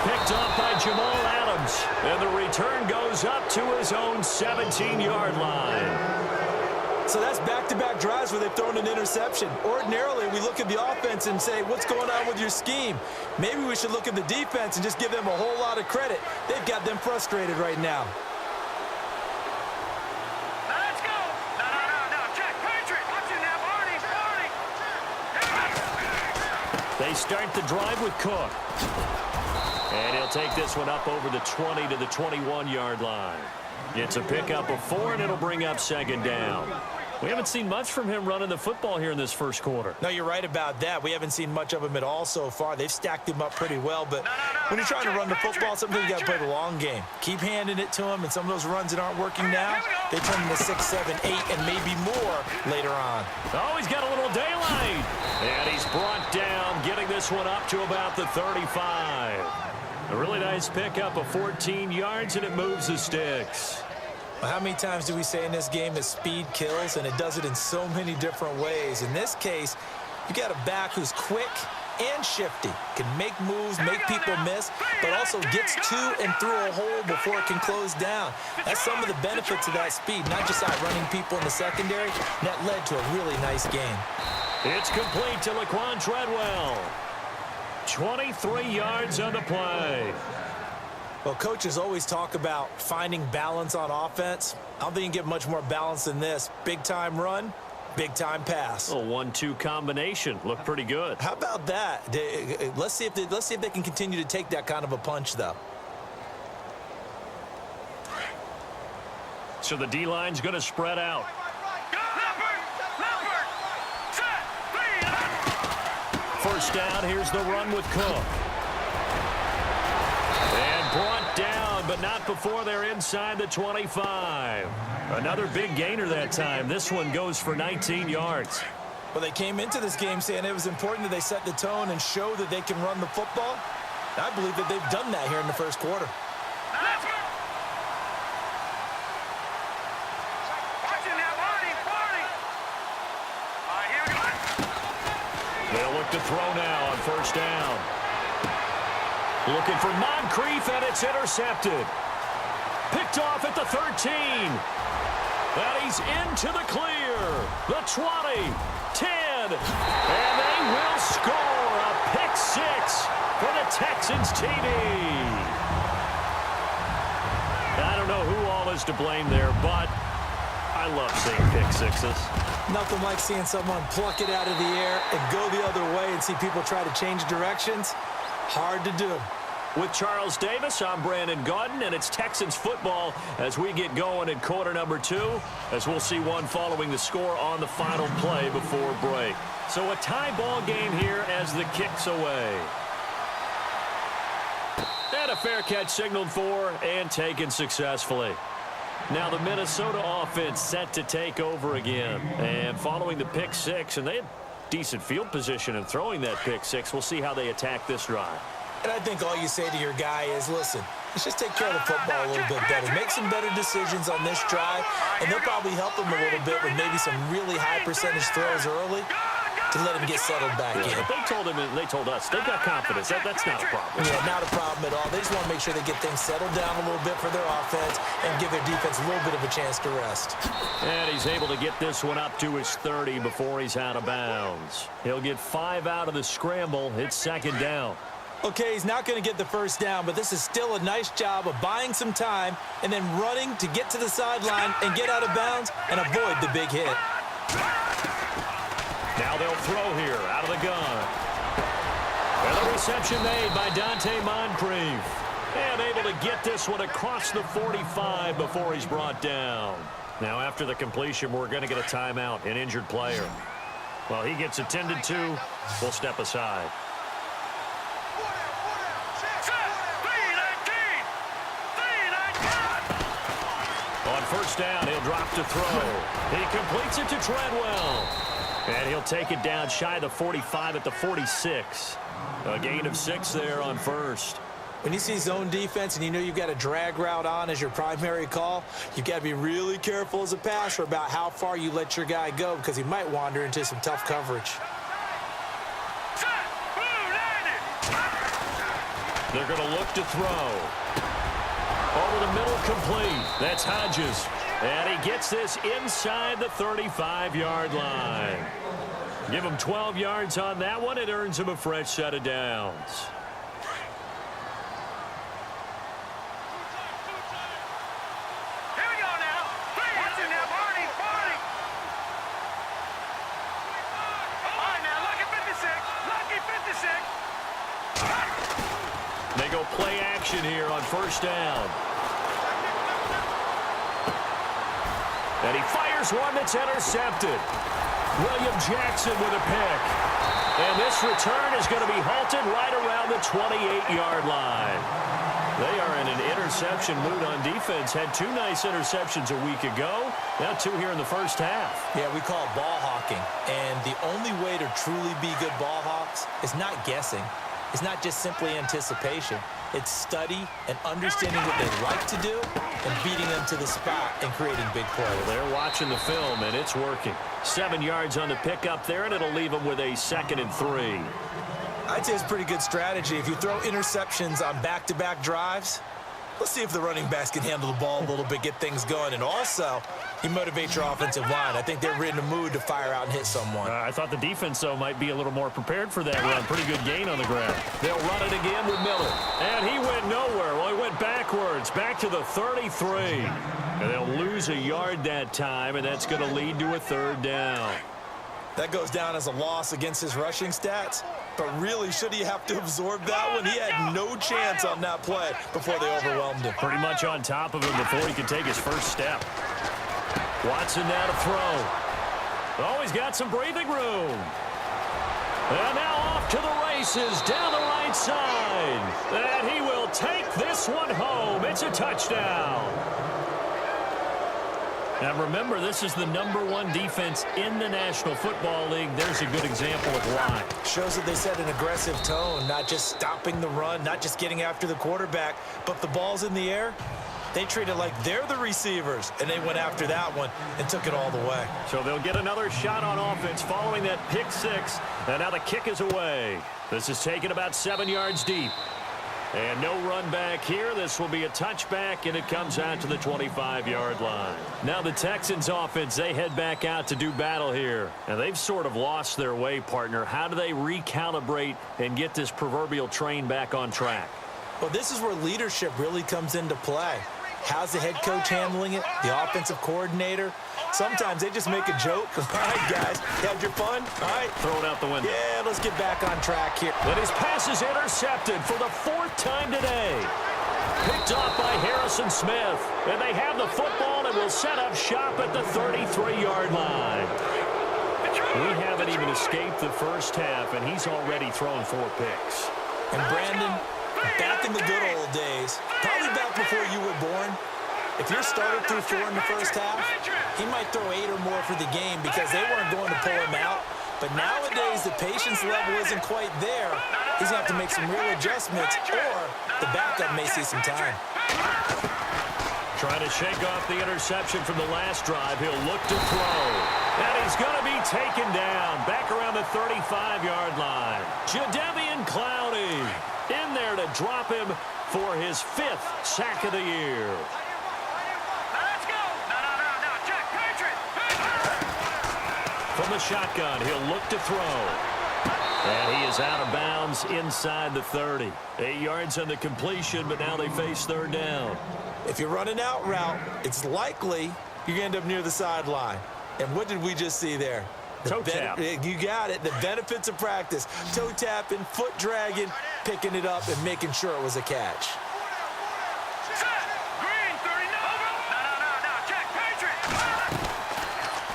Picked off by Jamal Adams. And the return goes up to his own 17-yard line. So that's back-to-back drives where they've thrown an interception. Ordinarily, we look at the offense and say, what's going on with your scheme? Maybe we should look at the defense and just give them a whole lot of credit. They've got them frustrated right now. Let's go. No. Check. Patriot. Watch it now, Barney. They start the drive with Cook. And he'll take this one up over the 20 to the 21-yard line. It's a pickup of 4, and it'll bring up second down. We haven't seen much from him running the football here in this first quarter. No, you're right about that. We haven't seen much of him at all so far. They've stacked him up pretty well, but when you're trying to run the football, sometimes you got to play the long game. Keep handing it to him, and some of those runs that aren't working now, they turn into 6, 7, 8, and maybe more later on. Oh, he's got a little daylight. And he's brought down, getting this one up to about the 35. A really nice pickup of 14 yards, and it moves the sticks. Well, how many times do we say in this game that speed kills, and it does it in so many different ways? In this case, you got a back who's quick and shifty, can make moves, make people miss, but also gets to and through a hole before it can close down. That's some of the benefits of that speed, not just outrunning people in the secondary. That led to a really nice game. It's complete to Laquan Treadwell. 23 yards on the play. Well, coaches always talk about finding balance on offense. I don't think you can get much more balance than this. Big-time run, big-time pass. A 1-2 combination. Looked pretty good. How about that? Let's see if they can continue to take that kind of a punch, though. So the D-line's going to spread out. First down, here's the run with Cook. And brought down, but not before they're inside the 25. Another big gainer that time. This one goes for 19 yards. Well, they came into this game saying it was important that they set the tone and show that they can run the football. I believe that they've done that here in the first quarter. They'll look to throw now on first down. Looking for Moncrief, and it's intercepted. Picked off at the 13. And he's into the clear. The 20, 10, and they will score a pick six for the Texans TV. I don't know who all is to blame there, but I love seeing pick sixes. Nothing like seeing someone pluck it out of the air and go the other way and see people try to change directions. Hard to do. With Charles Davis, I'm Brandon Gaudin, and it's Texans football as we get going in quarter number 2, as we'll see one following the score on the final play before break. So a tie ball game here as the kick's away. And a fair catch signaled for and taken successfully. Now the Minnesota offense set to take over again. And following the pick six, and they had decent field position in throwing that pick six. We'll see how they attack this drive. And I think all you say to your guy is, listen, let's just take care of the football a little bit better. Make some better decisions on this drive, and they'll probably help him a little bit with maybe some really high percentage throws early to let him get settled back in. They told him, and they told us, they've got confidence. That's not a problem. Yeah, not a problem at all. They just want to make sure they get things settled down a little bit for their offense and give their defense a little bit of a chance to rest. And he's able to get this one up to his 30 before he's out of bounds. He'll get 5 out of the scramble. It's second down. Okay, he's not going to get the first down, but this is still a nice job of buying some time and then running to get to the sideline and get out of bounds and avoid the big hit. Now they'll throw here out of the gun. And the reception made by Dante Moncrief. And able to get this one across the 45 before he's brought down. Now after the completion, we're going to get a timeout, an injured player. Well, he gets attended to. We'll step aside. On first down, he'll drop to throw. He completes it to Treadwell. And he'll take it down shy of the 45 at the 46. A gain of 6 there on first. When you see zone defense and you know you've got a drag route on as your primary call, you've got to be really careful as a passer about how far you let your guy go because he might wander into some tough coverage. They're going to look to throw. Over the middle, complete. That's Hodges. And he gets this inside the 35-yard line. Give him 12 yards on that one. It earns him a fresh set of downs. Here we go now. Watch it now, Barney. All right, now, lucky 56. They go play action here on first down. And he fires one that's intercepted. William Jackson with a pick. And this return is going to be halted right around the 28-yard line. They are in an interception mood on defense. Had two nice interceptions a week ago. Now two here in the first half. Yeah, we call it ball hawking. And the only way to truly be good ball hawks is not guessing. It's not just simply anticipation. It's study and understanding what they like to do and beating them to the spot and creating big plays. Well, they're watching the film, and it's working. 7 yards on the pickup there, and it'll leave them with a 2nd and 3. I'd say it's a pretty good strategy. If you throw interceptions on back-to-back drives, let's see if the running backs can handle the ball a little bit, get things going. And also, you motivate your offensive line. I think they're in a mood to fire out and hit someone. I thought the defense, though, might be a little more prepared for that run. Pretty good gain on the ground. They'll run it again with Miller. And he went nowhere. Well, he went backwards, back to the 33. And they'll lose a yard that time, and that's going to lead to a 3rd down. That goes down as a loss against his rushing stats. But really, should he have to absorb that one? He had no chance on that play before they overwhelmed him. Pretty much on top of him before he could take his first step. Watson now to throw. Oh, he's got some breathing room. And now off to the races down the right side. And he will take this one home. It's a touchdown. Now remember, this is the #1 defense in the National Football League. There's a good example of why. Shows that they set an aggressive tone, not just stopping the run, not just getting after the quarterback, but the ball's in the air. They treat it like they're the receivers, and they went after that one and took it all the way. So they'll get another shot on offense following that pick six, and now the kick is away. This is taken about 7 yards deep. And no run back here. This will be a touchback, and it comes out to the 25-yard line. Now the Texans offense, they head back out to do battle here. And they've sort of lost their way, partner. How do they recalibrate and get this proverbial train back on track? Well, this is where leadership really comes into play. How's the head coach handling it? The offensive coordinator? Sometimes they just make a joke. All right, guys, you had your fun? All right. Throw it out the window. Yeah, let's get back on track here. And his pass is intercepted for the 4th time today. Picked off by Harrison Smith. And they have the football and will set up shop at the 33-yard line. We haven't even escaped the first half, and he's already thrown 4 picks. And Brandon, back in the good old days, probably back before you were born, if your starter threw 4 in the first half, he might throw 8 or more for the game because they weren't going to pull him out. But nowadays, the patience level isn't quite there. He's going to have to make some real adjustments, or the backup may see some time. Trying to shake off the interception from the last drive. He'll look to throw. And he's going to be taken down back around the 35-yard line. Jadeveon Clowney in there to drop him for his 5th sack of the year. From the shotgun, he'll look to throw. And he is out of bounds inside the 30. 8 yards on the completion, but now they face 3rd down. If you're running out route, it's likely you're going to end up near the sideline. And what did we just see there? Toe tap. You got it. The benefits of practice. Toe tapping, foot dragging, picking it up, and making sure it was a catch.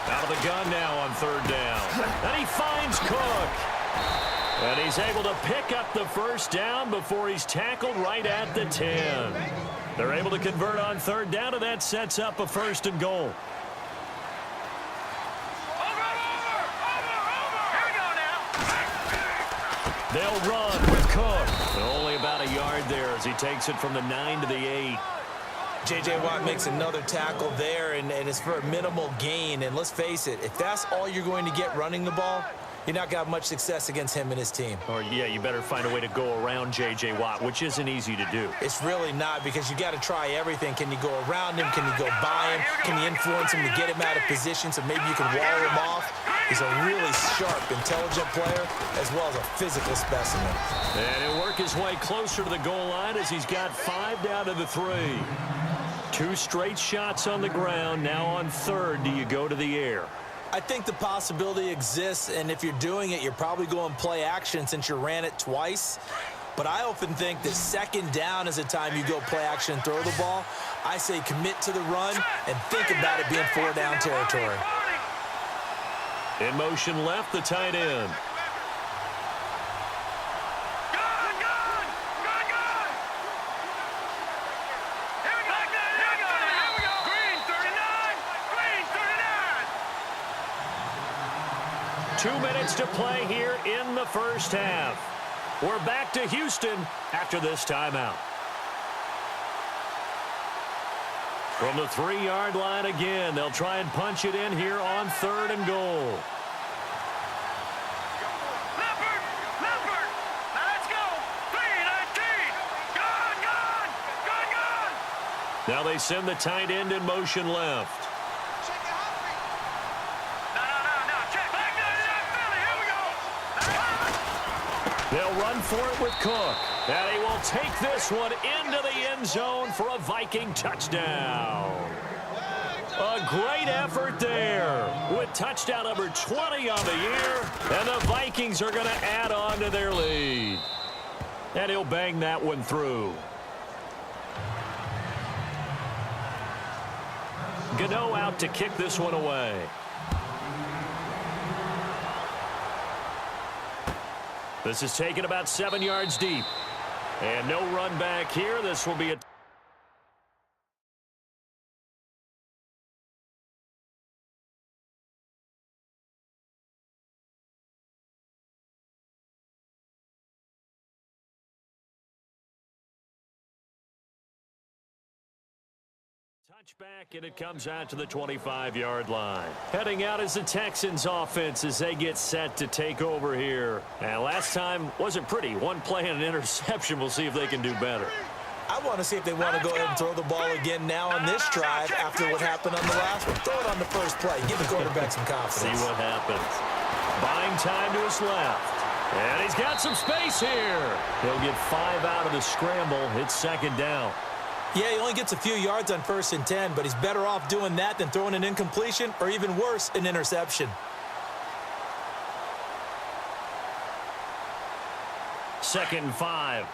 Out of the gun now on 3rd down. And he finds Cook. And he's able to pick up the first down before he's tackled right at the 10. They're able to convert on 3rd down, and that sets up a 1st and goal. They'll run with Cook. Only about a yard there as he takes it from the 9 to the 8. J.J. Watt makes another tackle there, and it's for a minimal gain. And let's face it, if that's all you're going to get running the ball, You're not going to have much success against him and his team. Or, yeah, you better find a way to go around J.J. Watt, which isn't easy to do. It's really not, because you got to try everything. Can you go around him? Can you go by him? Can you influence him to get him out of position so maybe you can wall him off? He's a really sharp, intelligent player, as well as a physical specimen. And he'll work his way closer to the goal line as he's got 5 down to the 3. 2 straight shots on the ground. Now on third, do you go to the air? I think the possibility exists, and if you're doing it, you're probably going play action since you ran it twice. But I often think that second down is the time you go play action and throw the ball. I say commit to the run and think about it being 4 down territory. In motion left, the tight end. Green, 2 minutes to play here in the first half. We're back to Houston after this timeout. From the 3-yard line again, they'll try and punch it in here on 3rd and goal. Now they send the tight end in motion left. They'll run for it with Cook. And he will take this one into the end zone for a Viking touchdown. A great effort there with touchdown number 20 on the year. And the Vikings are going to add on to their lead. And he'll bang that one through. Gano out to kick this one away. This is taken about 7 yards deep. And no run back here. This will be a touchback, and it comes out to the 25-yard line. Heading out is the Texans offense as they get set to take over here. And last time wasn't pretty. 1 play and an interception. We'll see if they can do better. I want to see if they want to go ahead and throw the ball again now on this drive after what happened on the last one. Throw it on the first play. Give the quarterback some confidence. See what happens. Buying time to his left. And he's got some space here. He'll get 5 out of the scramble. It's 2nd down. Yeah, he only gets a few yards on 1st and 10, but he's better off doing that than throwing an incompletion or, even worse, an interception. Second and 5.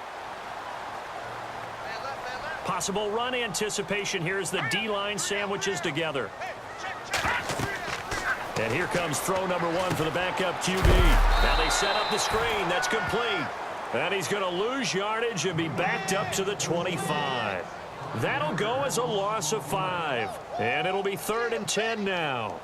Possible run anticipation here as the D-line sandwiches together. And here comes throw number 1 for the backup QB. Now they set up the screen. That's complete. And he's going to lose yardage and be backed up to the 25. That'll go as a loss of 5. And it'll be 3rd and 10 now.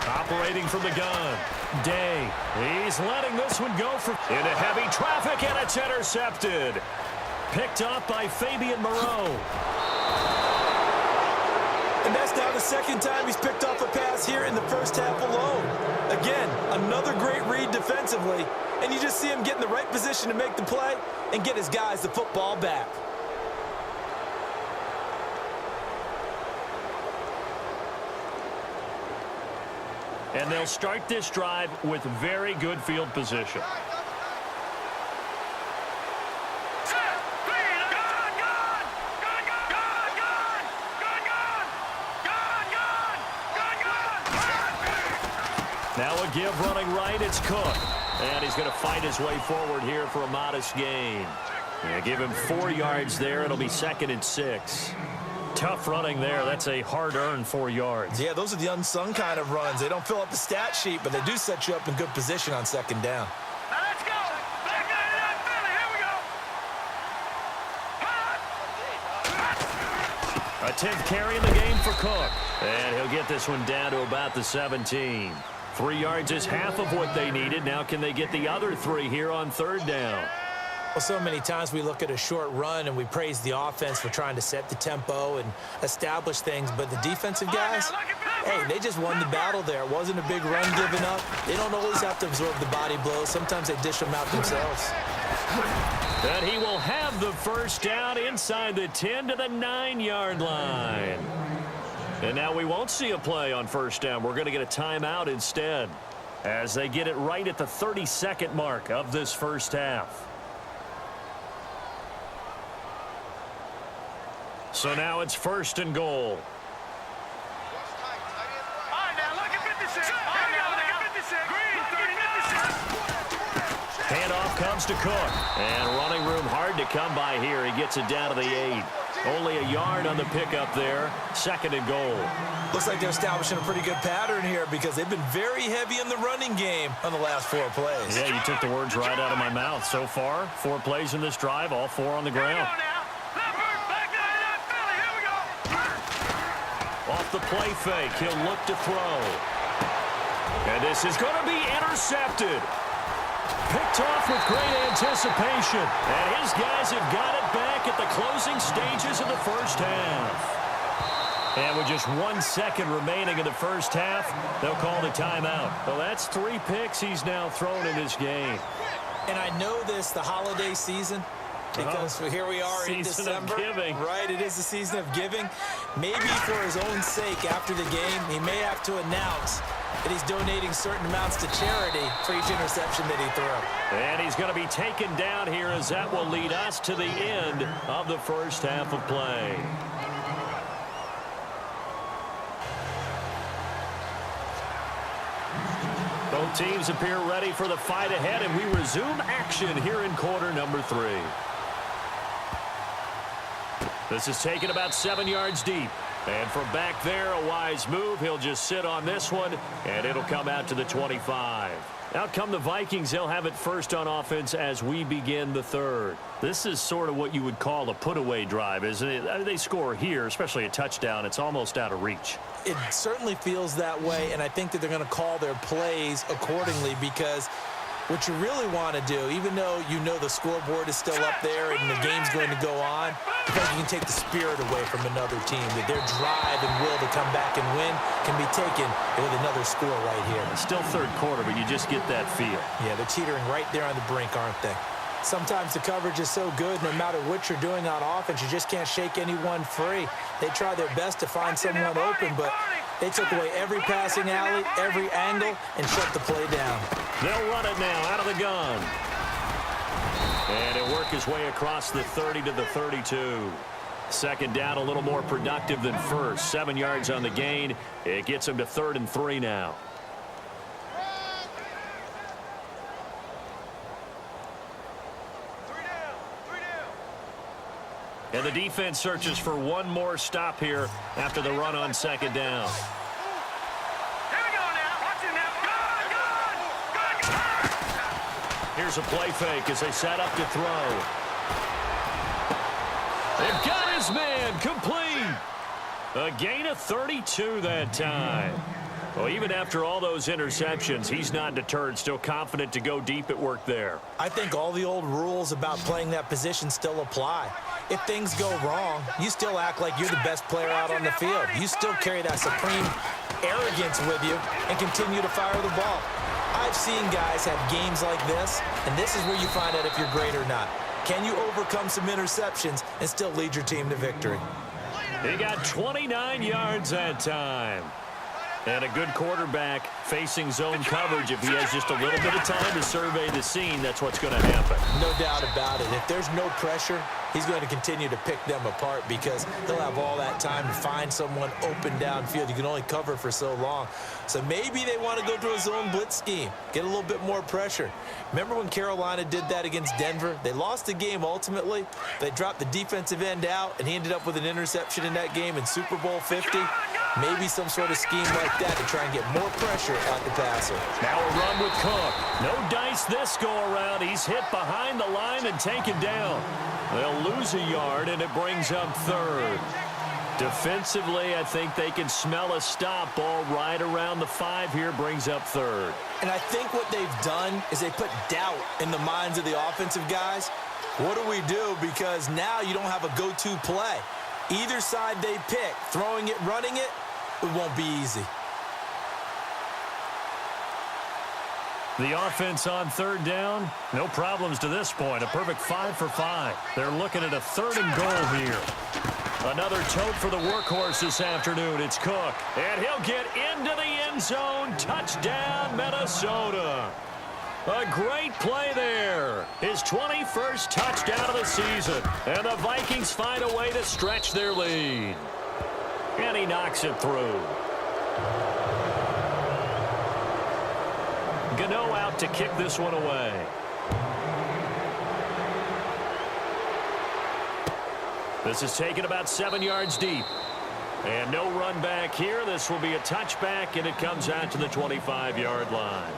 Operating from the gun. Day. He's letting this one go into heavy traffic, and it's intercepted. Picked up by Fabian Moreau. And that's now the 2nd time he's picked off a pass here in the first half alone. Again, another great read defensively, and you just see him get in the right position to make the play and get his guys the football back. And they'll start this drive with very good field position. Now a give running right, it's Cook. And he's going to fight his way forward here for a modest gain. Give him 4 yards there. It'll be 2nd and 6. Tough running there. That's a hard-earned 4 yards. Yeah, those are the unsung kind of runs. They don't fill up the stat sheet, but they do set you up in good position on 2nd down. Now let's go. Back in that Philly. Here we go. A 10th carry in the game for Cook. And he'll get this one down to about the 17. 3 yards is half of what they needed. Now can they get the other 3 here on 3rd down? Well, so many times we look at a short run and we praise the offense for trying to set the tempo and establish things, but the defensive guys, hey, they just won the battle there. It wasn't a big run given up. They don't always have to absorb the body blows. Sometimes they dish them out themselves. And he will have the first down inside the 10 to the 9-yard line. And now we won't see a play on first down. We're going to get a timeout instead as they get it right at the 30-second mark of this first half. So now it's first and goal. Handoff comes to Cook. And running room hard to come by here. He gets it down to the 8. Only a yard on the pickup there. Second and goal. Looks like they're establishing a pretty good pattern here because they've been very heavy in the running game on the last 4 plays. Yeah, you took the words right out of my mouth. So far, 4 plays in this drive, all 4 on the ground. Off the play fake, he'll look to throw. And this is going to be intercepted. Picked off with great anticipation. And his guys have got it back at the closing stages of the first half. And with just 1 second remaining in the first half, they'll call the timeout. Well, that's 3 picks he's now thrown in this game. And I know this, the holiday season, because here we are in December. Giving. Right, it is the season of giving. Maybe for his own sake after the game, he may have to announce that he's donating certain amounts to charity for each interception that he threw. And he's going to be taken down here as that will lead us to the end of the first half of play. Both teams appear ready for the fight ahead, and we resume action here in quarter number 3. This is taken about 7 yards deep. And from back there, a wise move. He'll just sit on this one, and it'll come out to the 25. Out come the Vikings. They'll have it first on offense as we begin the third. This is sort of what you would call a put-away drive, isn't it? I mean, they score here, especially a touchdown. It's almost out of reach. It certainly feels that way, and I think that they're going to call their plays accordingly because what you really want to do, even though you know the scoreboard is still up there and the game's going to go on, because you can take the spirit away from another team, that their drive and will to come back and win can be taken with another score right here. It's still third quarter, but you just get that feel. Yeah, they're teetering right there on the brink, aren't they? Sometimes the coverage is so good, no matter what you're doing on offense, you just can't shake anyone free. They try their best to find someone open, but they took away every passing alley, every angle, and shut the play down. They'll run it now out of the gun. And he'll work his way across the 30 to the 32. Second down, a little more productive than first. 7 yards on the gain. It gets him to 3rd and 3 now. And the defense searches for one more stop here after the run on second down. Here's a play fake as they set up to throw. They've got his man complete. A gain of 32 that time. Well, even after all those interceptions, he's not deterred, still confident to go deep at work there. I think all the old rules about playing that position still apply. If things go wrong, you still act like you're the best player out on the field. You still carry that supreme arrogance with you and continue to fire the ball. I've seen guys have games like this, and this is where you find out if you're great or not. Can you overcome some interceptions and still lead your team to victory? He got 29 yards that time. And a good quarterback facing zone coverage. If he has just a little bit of time to survey the scene, that's what's going to happen. No doubt about it. If there's no pressure, he's going to continue to pick them apart because he'll have all that time to find someone open downfield. You can only cover for so long. So maybe they want to go to a zone blitz scheme, get a little bit more pressure. Remember when Carolina did that against Denver? They lost the game ultimately. They dropped the defensive end out, and he ended up with an interception in that game in Super Bowl 50. Maybe some sort of scheme like that to try and get more pressure on the passer. Now a run with Cook. No dice this go-around. He's hit behind the line and taken down. They'll lose a yard, and it brings up 3rd. Defensively, I think they can smell a stop. Ball right around the 5 here, brings up 3rd. And I think what they've done is they put doubt in the minds of the offensive guys. What do we do? Because now you don't have a go-to play. Either side they pick, throwing it, running it, it won't be easy. The offense on third down, no problems to this point. A perfect 5 for 5. They're looking at a 3rd and goal here. Another tote for the workhorse this afternoon. It's Cook. And he'll get into the end zone. Touchdown, Minnesota. A great play there. His 21st touchdown of the season. And the Vikings find a way to stretch their lead. And he knocks it through. Gano out to kick this one away. This is taken about 7 yards deep. And no run back here. This will be a touchback, and it comes out to the 25-yard line.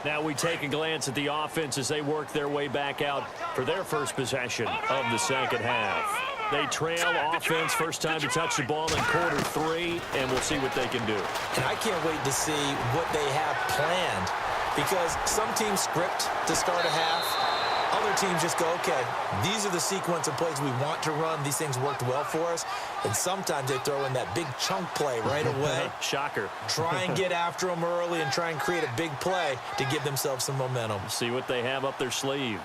Now we take a glance at the offense as they work their way back out for their first possession of the second half. They trail offense, first time to touch the ball in quarter 3, and we'll see what they can do. And I can't wait to see what they have planned, because some teams script to start a half. Other teams just go, okay, these are the sequence of plays we want to run. These things worked well for us. And sometimes they throw in that big chunk play right away. Shocker. Try and get after them early and try and create a big play to give themselves some momentum. See what they have up their sleeve.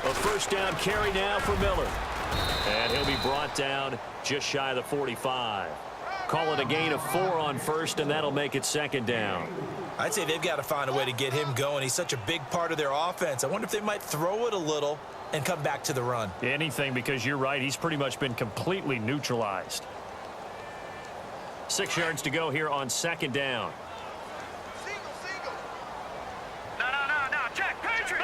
A first down carry now for Miller. And he'll be brought down just shy of the 45. Call it a gain of 4 on first, and that'll make it second down. I'd say they've got to find a way to get him going. He's such a big part of their offense. I wonder if they might throw it a little and come back to the run. Anything, because you're right. He's pretty much been completely neutralized. 6 yards to go here on second down. No. Check. Patriot.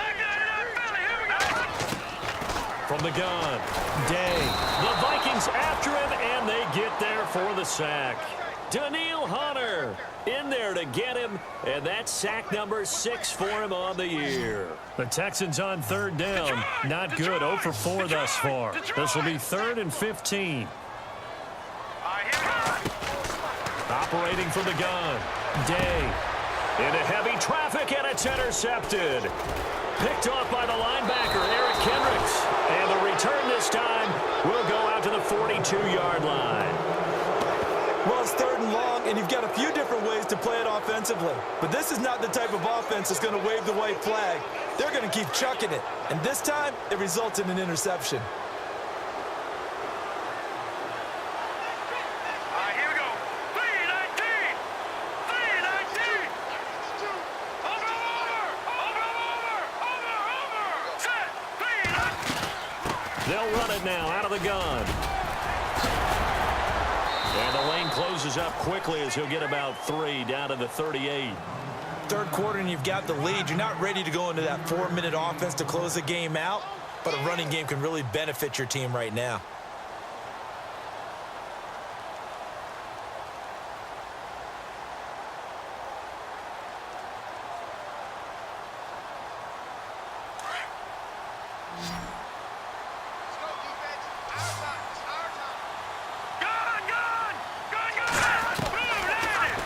From the gun, Day. The Vikings after him, and they get there for the sack. Daniil Hunter in there to get him, and that's sack number 6 for him on the year. The Texans on third down. Not good. 0 for 4 thus far. This will be 3rd and 15. Operating from the gun, Day. Into heavy traffic, and it's intercepted. Picked off by the linebacker, Eric Kendricks. And the return this time will go out to the 42-yard line. Well, it's 3rd and long, and you've got a few different ways to play it offensively. But this is not the type of offense that's going to wave the white flag. They're going to keep chucking it. And this time, it results in an interception. Here we go. 3-19. Over. Set. 3-19. They'll run it now out of the gun. And the lane closes up quickly as he'll get about 3 down to the 38. Third quarter, and you've got the lead. You're not ready to go into that 4-minute offense to close the game out, but a running game can really benefit your team right now.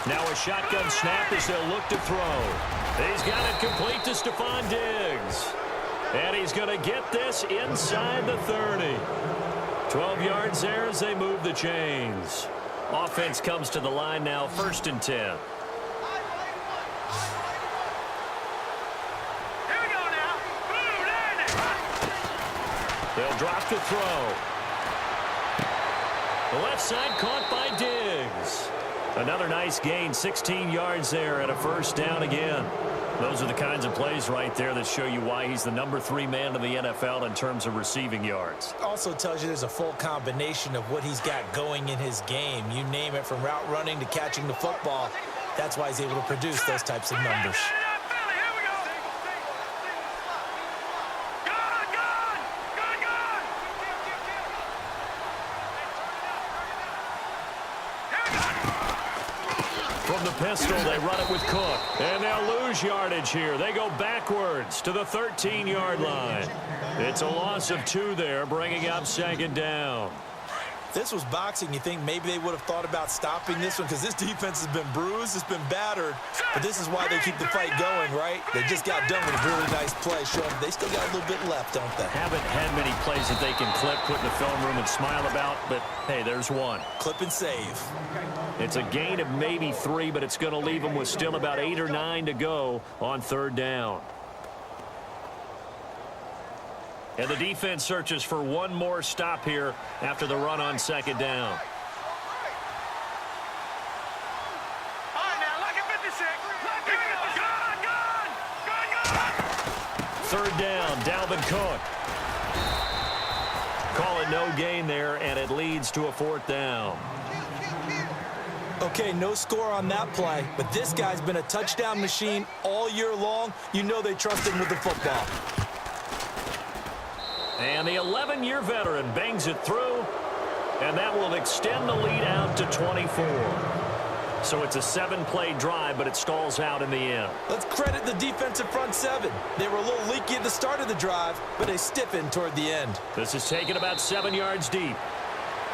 Now a shotgun snap as they'll look to throw. He's got it complete to Stephon Diggs. And he's going to get this inside the 30. 12 yards there as they move the chains. Offense comes to the line now, 1st and 10. Here we go now. They'll drop the throw. The left side caught by Diggs. Another nice gain, 16 yards there, and a first down again. Those are the kinds of plays right there that show you why he's the number 3 man in the NFL in terms of receiving yards. Also tells you there's a full combination of what he's got going in his game. You name it, from route running to catching the football. That's why he's able to produce those types of numbers. From From the pistol, they run it with Cook. And they'll lose yardage here. They go backwards to the 13-yard line. It's a loss of 2 there, bringing up second down. This was boxing. You think maybe they would have thought about stopping this one because this defense has been bruised, it's been battered, but this is why they keep the fight going, right? They just got done with a really nice play, showing they still got a little bit left, don't they? Haven't had many plays that they can clip, put in the film room and smile about, but hey, there's one. Clip and save. It's a gain of maybe 3, but it's going to leave them with still about 8 or 9 to go on third down. And the defense searches for one more stop here after the run on second down. All right, now, look at 56. Gun. Third down, Dalvin Cook. Call it no gain there, and it leads to a 4th down. Okay, no score on that play, but this guy's been a touchdown machine all year long. You know they trust him with the football. And the 11-year veteran bangs it through, and that will extend the lead out to 24. So it's a 7-play drive, but it stalls out in the end. Let's credit the defensive front 7. They were a little leaky at the start of the drive, but they stiffened toward the end. This is taken about 7 yards deep.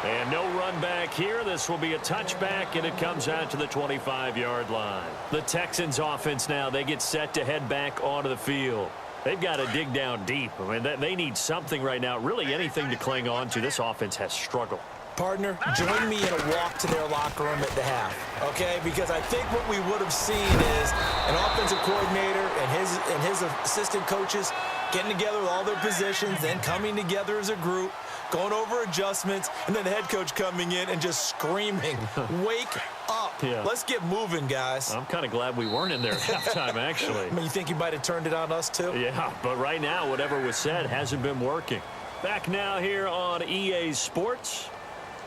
And no run back here. This will be a touchback, and it comes out to the 25-yard line. The Texans offense now, they get set to head back onto the field. They've got to dig down deep. I mean, they need something right now, really anything to cling on to. This offense has struggled. Partner, join me in a walk to their locker room at the half, okay? Because I think what we would have seen is an offensive coordinator and his assistant coaches getting together with all their positions, then coming together as a group, going over adjustments, and then the head coach coming in and just screaming, wake up. Yeah. Let's get moving, guys. I'm kind of glad we weren't in there at halftime, actually. I mean, you think he might have turned it on us, too? Yeah, but right now, whatever was said hasn't been working. Back now here on EA Sports.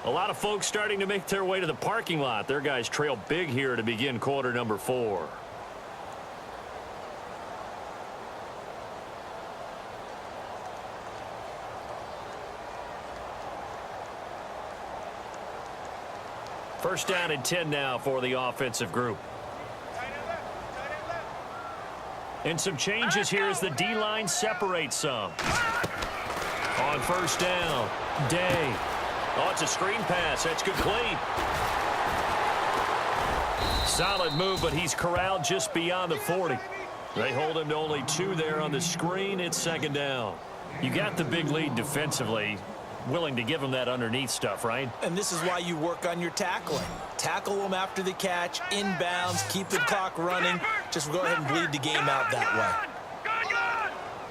A lot of folks starting to make their way to the parking lot. Their guys trail big here to begin quarter number 4. First down and 10 now for the offensive group. And some changes here as the D-line separates some. On first down, Day. Oh, it's a screen pass. That's complete. Solid move, but he's corralled just beyond the 40. They hold him to only 2 there on the screen. It's second down. You got the big lead defensively. Willing to give him that underneath stuff, right? And this is why you work on your tackling. Tackle them after the catch, inbounds, keep the clock running. Just go ahead and bleed the game out that way.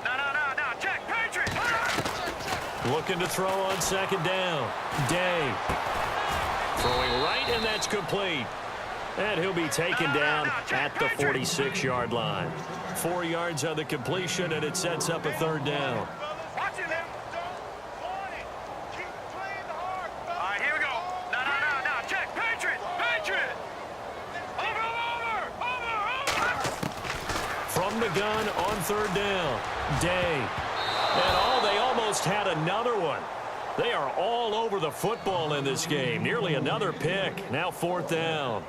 No, check, Patriot. Looking to throw on second down. Day. Throwing right, and that's complete. And he'll be taken down at the 46-yard line. 4 yards on the completion, and it sets up a third down. Watch it, man. All right, here we go. No, check, Patriot. Over. From the gun on third down, Day. And they almost had another one. They are all over the football in this game. Nearly another pick. Now fourth down.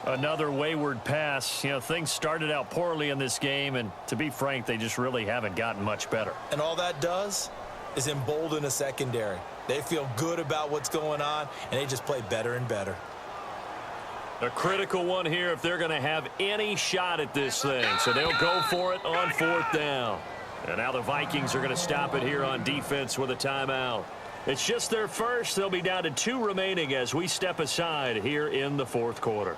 Another wayward pass. You know, things started out poorly in this game, and to be frank, they just really haven't gotten much better. And all that does is embolden a secondary. They feel good about what's going on, and they just play better and better. A critical one here if they're going to have any shot at this thing. So they'll go for it on fourth down. And now the Vikings are going to stop it here on defense with a timeout. It's just their first. They'll be down to 2 remaining as we step aside here in the fourth quarter.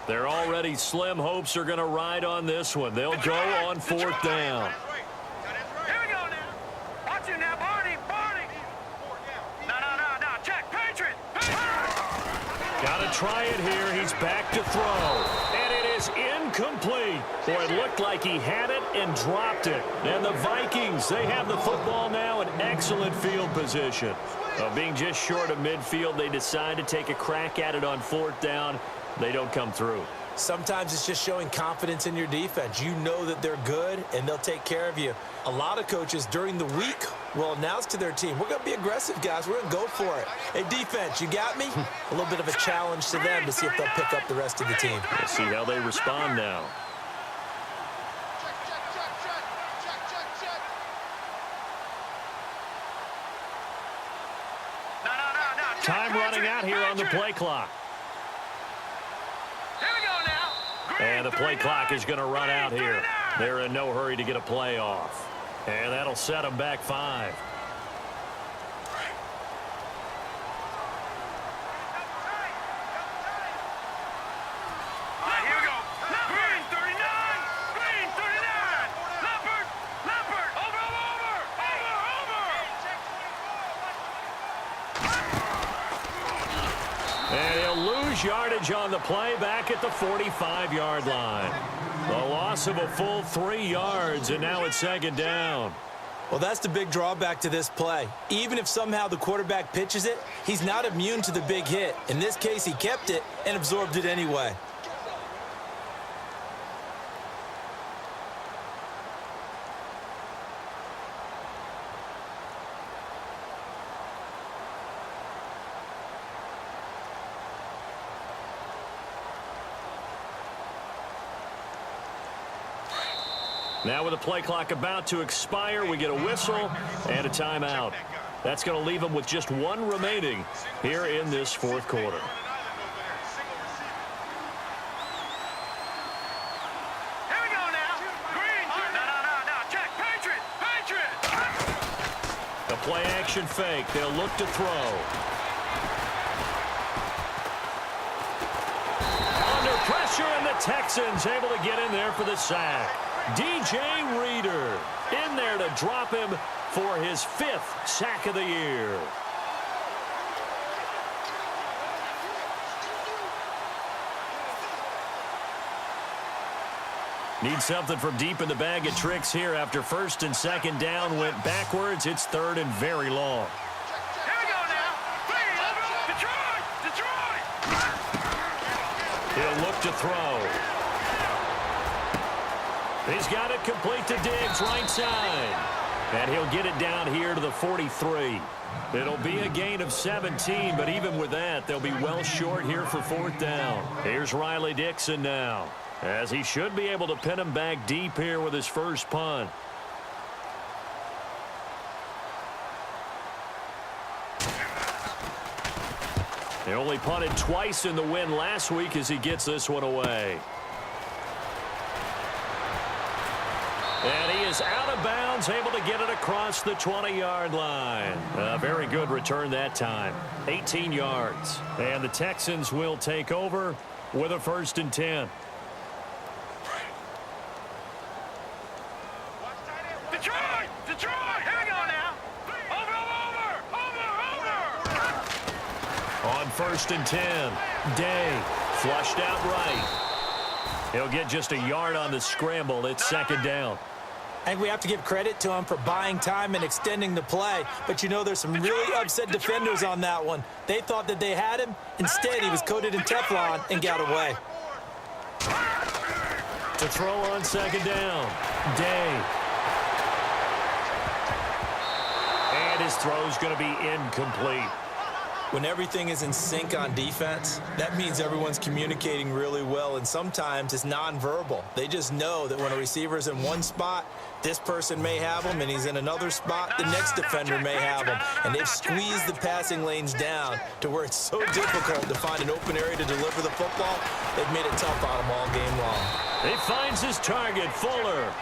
They're already slim hopes are going to ride on this one. They'll go on fourth down. Here we go now. Watch it now, Barney. No, check, Patriot. Got to try it here. He's back to throw. And it is incomplete. Boy, it looked like he had it and dropped it. And the Vikings, they have the football now in excellent field position. Being just short of midfield, they decide to take a crack at it on fourth down. They don't come through. Sometimes it's just showing confidence in your defense. You know that they're good, and they'll take care of you. A lot of coaches during the week will announce to their team, we're going to be aggressive, guys. We're going to go for it. Hey, defense, you got me? A little bit of a challenge to them to see if they'll pick up the rest of the team. We'll see how they respond now. Time running out here on the play clock. Here we go now. And the play clock is going to run out here. They're in no hurry to get a play off. And that'll set them back 5. All right, here we go. Green 39. Green 39. Leopard. Leopard. Over. And he'll lose yardage on the play back at the 45-yard line. The loss of a full 3 yards, and now it's 2nd down. Well, that's the big drawback to this play. Even if somehow the quarterback pitches it, he's not immune to the big hit. In this case, he kept it and absorbed it anyway. Now with the play clock about to expire, we get a whistle and a timeout. That's going to leave them with just 1 remaining here in this 4th quarter. Here we go now. Green. No. Check. Patriot. The play action fake. They'll look to throw. Under pressure, and the Texans able to get in there for the sack. DJ Reader in there to drop him for his 5th sack of the year. Need something from deep in the bag of tricks here after 1st and 2nd down went backwards. It's 3rd and very long. Here we go now. Green. Detroit. He'll look to throw. He's got it complete to Diggs, right side. And he'll get it down here to the 43. It'll be a gain of 17, but even with that, they'll be well short here for 4th down. Here's Riley Dixon now, as he should be able to pin him back deep here with his first punt. He only punted twice in the win last week as he gets this one away. And he is out of bounds, able to get it across the 20-yard line. A very good return that time. 18 yards. And the Texans will take over with a 1st and 10. Detroit. Here we go now. Over. On 1st and 10, Day flushed out right. He'll get just a yard on the scramble. It's 2nd down. I think we have to give credit to him for buying time and extending the play. But, you know, there's some really upset defenders on that one. They thought that they had him. Instead, he was coated in Teflon and got away. To throw on 2nd down, Day. And his throw's going to be incomplete. When everything is in sync on defense, that means everyone's communicating really well, and sometimes it's nonverbal. They just know that when a receiver's in one spot, this person may have him, and he's in another spot, the next defender may have him. And they've squeezed the passing lanes down to where it's so difficult to find an open area to deliver the football. They've made it tough on him all game long. He finds his target, Fuller.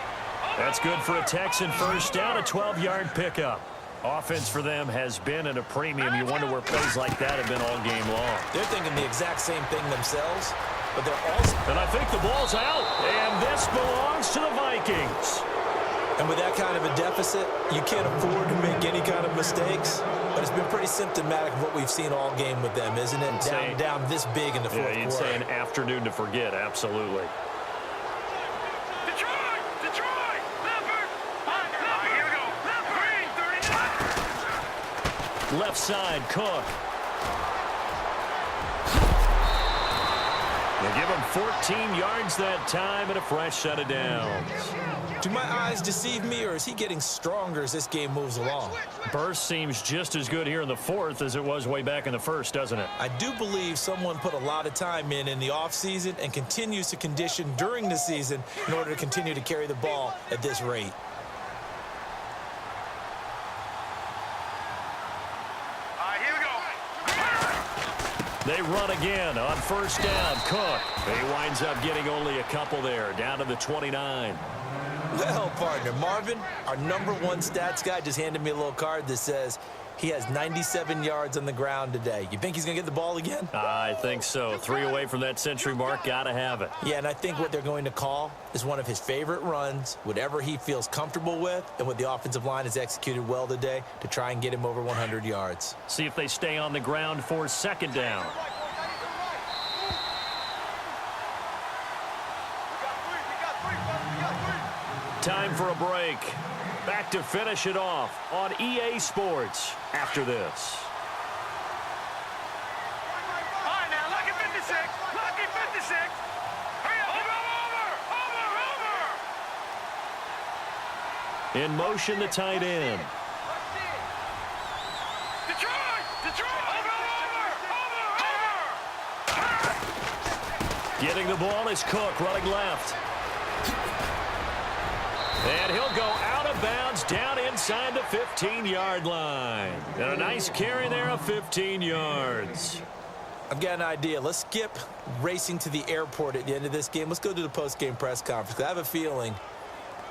That's good for a Texan first down, a 12-yard pickup. Offense for them has been at a premium. You wonder where plays like that have been all game long. They're thinking the exact same thing themselves, but they're also... And I think the ball's out, and this belongs to the Vikings. And with that kind of a deficit, you can't afford to make any kind of mistakes. But it's been pretty symptomatic of what we've seen all game with them, isn't it? Down this big in the fourth quarter. You'd say an afternoon to forget, absolutely. Left side, Cook. They give him 14 yards that time and a fresh set of downs. Do my eyes deceive me, or is he getting stronger as this game moves along? Burst seems just as good here in the fourth as it was way back in the first, doesn't it? I do believe someone put a lot of time in the offseason and continues to condition during the season in order to continue to carry the ball at this rate. Here we go. They run again on first down. Cook. He winds up getting only a couple there, down to the 29. Well, partner, Marvin, our #1 stats guy, just handed me a little card that says he has 97 yards on the ground today. You think he's going to get the ball again? I think so. 3 away from that century mark. Got to have it. Yeah, and I think what they're going to call is one of his favorite runs, whatever he feels comfortable with, and what the offensive line has executed well today to try and get him over 100 yards. See if they stay on the ground for second down. Time for a break. Back to finish it off on EA Sports after this. All right, now, lucky 56. Lucky 56. Hurry up. Over. In motion, the tight end. Detroit. Over. Getting the ball is Cook, running left. And he'll go out of bounds down inside the 15-yard line. And a nice carry there of 15 yards. I've got an idea. Let's skip racing to the airport at the end of this game. Let's go to the post-game press conference. I have a feeling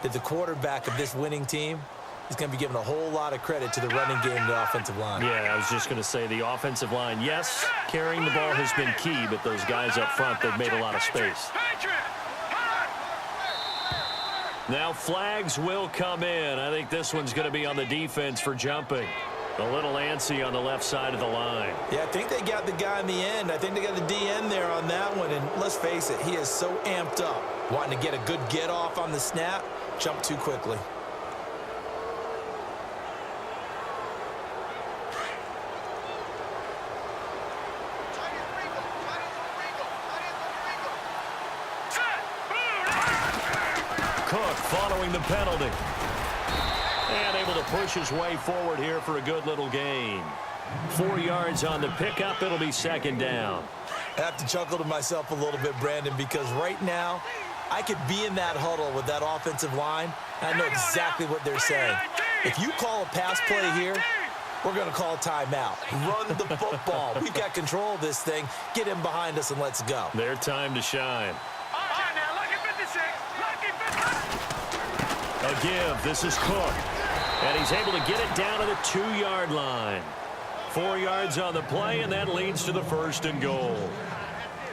that the quarterback of this winning team is going to be given a whole lot of credit to the running game and the offensive line. Yeah, I was just going to say the offensive line, yes, carrying the ball has been key, but those guys up front, they've made a lot of space. Now flags will come in. I think this one's going to be on the defense for jumping. A little antsy on the left side of the line. Yeah, I think they got the guy in the end. I think they got the DN there on that one. And let's face it, he is so amped up, wanting to get a good get off on the snap, jump too quickly. Cook following the penalty. And able to push his way forward here for a good little gain. 4 yards on the pickup. It'll be second down. I have to chuckle to myself a little bit, Brandon, because right now I could be in that huddle with that offensive line, and I know exactly what they're saying. If you call a pass play here, we're going to call timeout. Run the football. We've got control of this thing. Get him behind us and let's go. Their time to shine. A give. This is Cook. And he's able to get it down to the 2-yard line. 4 yards on the play, and that leads to the first and goal.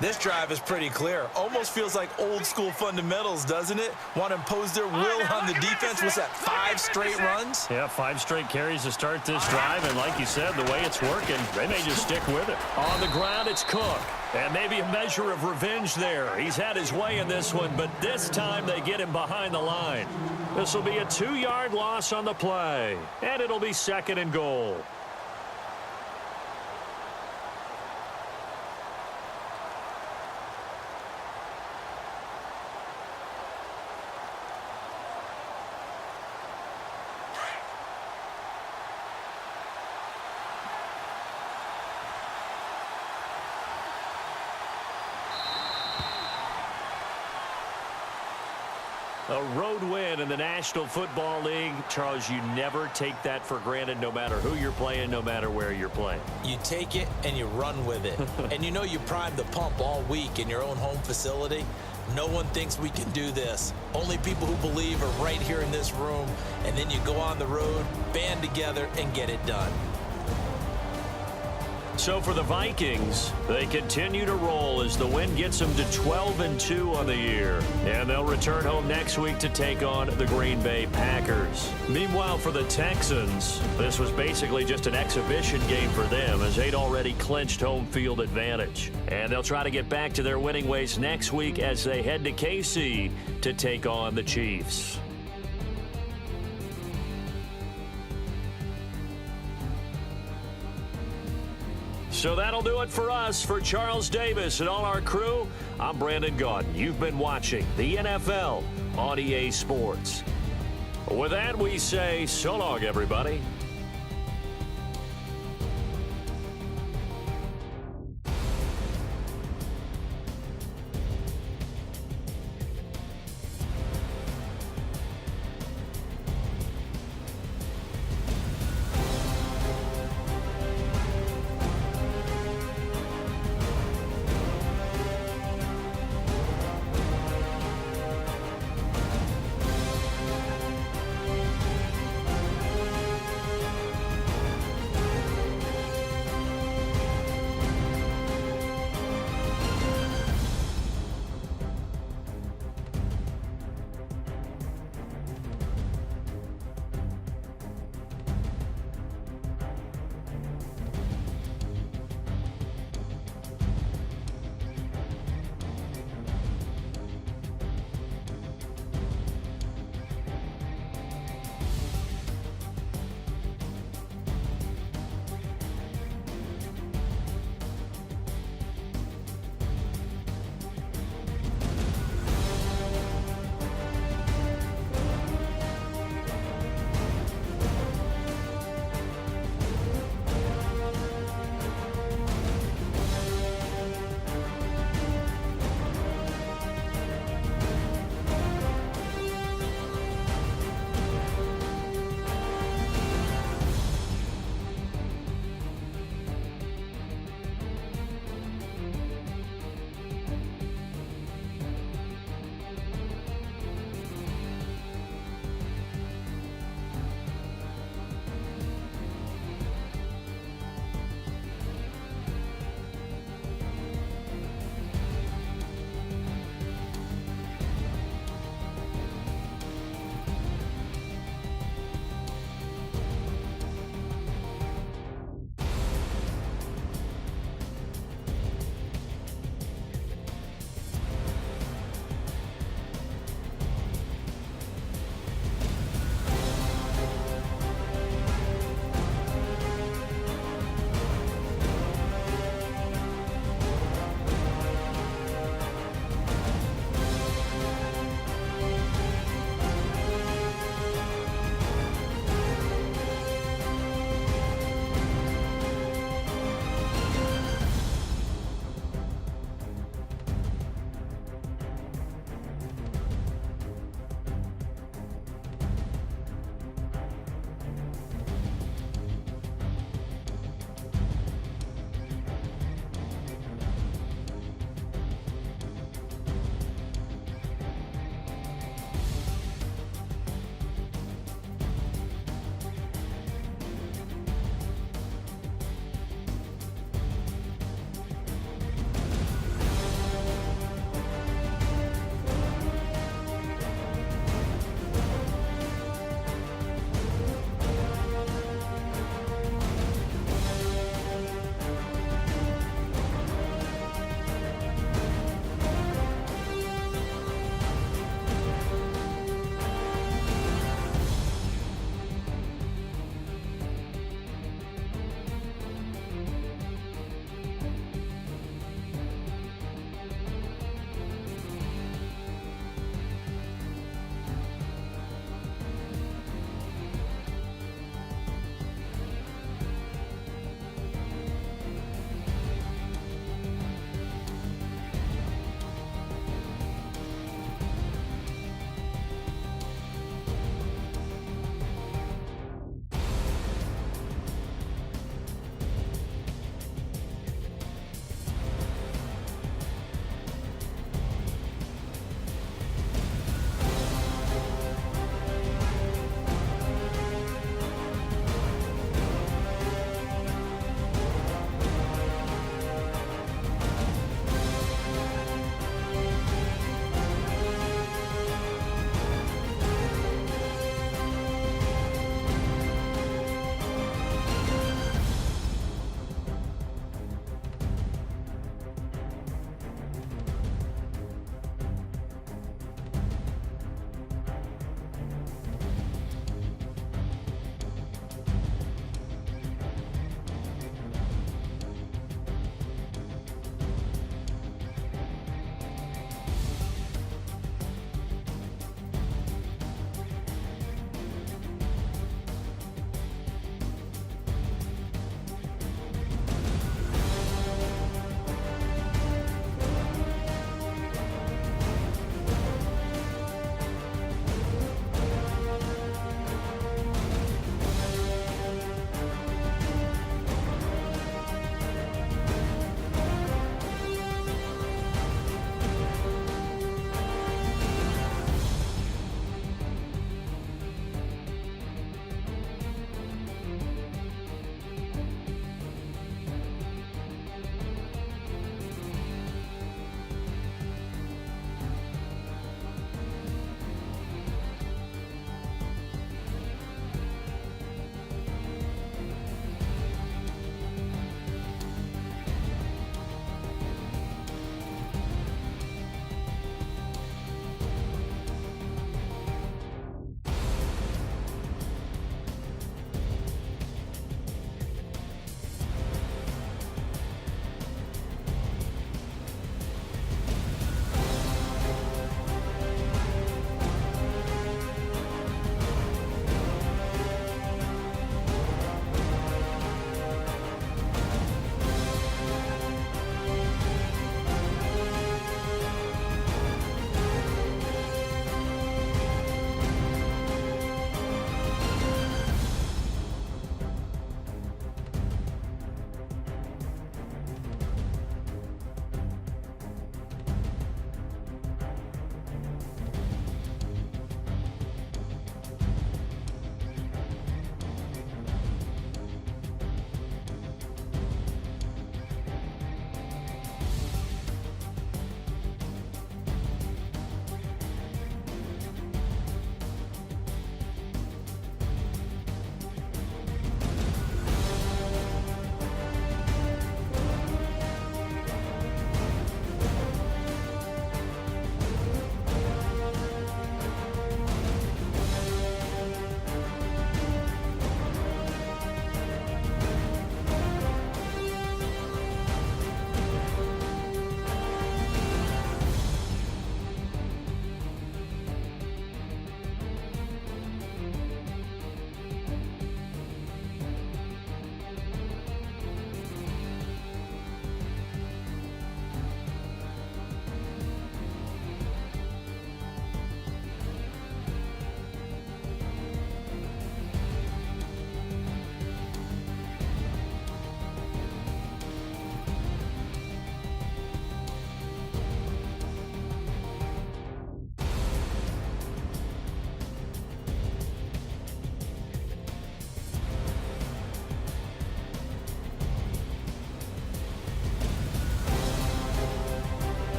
This drive is pretty clear. Almost feels like old school fundamentals, doesn't it? Want to impose their will on the defense. What's that, 5 straight runs? Yeah, 5 straight carries to start this drive, and like you said, the way it's working, they may just stick with it. On the ground, it's Cook. And maybe a measure of revenge there. He's had his way in this one, but this time they get him behind the line. This will be a 2-yard loss on the play, and it'll be second and goal. A road win in the National Football League. Charles, you never take that for granted no matter who you're playing, no matter where you're playing. You take it and you run with it. And you know you primed the pump all week in your own home facility. No one thinks we can do this. Only people who believe are right here in this room. And then you go on the road, band together, and get it done. So for the Vikings, they continue to roll as the win gets them to 12-2 on the year. And they'll return home next week to take on the Green Bay Packers. Meanwhile, for the Texans, this was basically just an exhibition game for them as they'd already clinched home field advantage. And they'll try to get back to their winning ways next week as they head to KC to take on the Chiefs. So that'll do it for us. For Charles Davis and all our crew, I'm Brandon Gaudin. You've been watching the NFL on EA Sports. With that, we say so long, everybody.